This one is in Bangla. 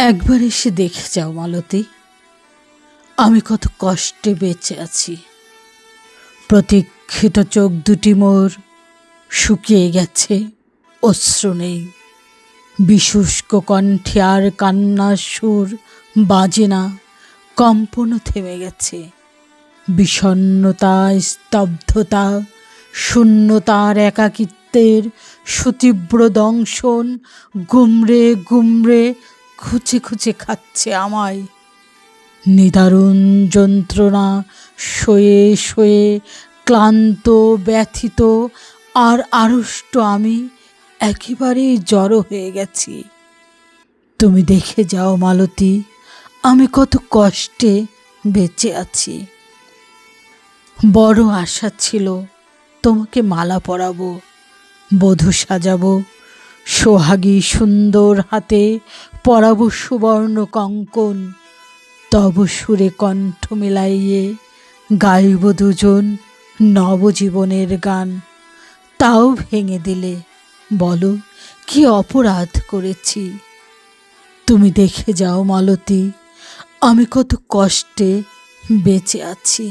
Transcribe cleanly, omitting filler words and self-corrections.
একবার এসে দেখে যাও মালতী, আমি কত কষ্টে বেঁচে আছি। প্রতীক্ষিত চোখ দুটি মোর শুকিয়ে গেছে, অশ্রু নেই। বিশুষ্ক কণ্ঠে আর কান্নার সুর বাজে না, কম্পনও থেমে গেছে। বিষণ্ণতা, স্তব্ধতা, শূন্যতার একাকিত্বের সুতীব্র দংশন গুমরে গুমরে খুঁচে খুঁচে খাচ্ছে আমায়। নিদারুণ যন্ত্রণা সয়ে সয়ে ক্লান্ত, ব্যথিত আর আড়ষ্ট আমি একেবারেই জড়ো হয়ে গেছি। তুমি দেখে যাও মালতী, আমি কত কষ্টে বেঁচে আছি। বড় আশা ছিল তোমাকে মালা পরাবো, বধূ সাজাবো, সোহাগী সুন্দর হাতে পরাবো সুবর্ণ কঙ্কন। তব সুরে কণ্ঠ মিলাইয়ে গাইব দুজন নবজীবনের গান। তাও ভেঙে দিলে, বলো কি অপরাধ করেছি। তুমি দেখে যাও মালতী, আমি কত কষ্টে বেঁচে আছি।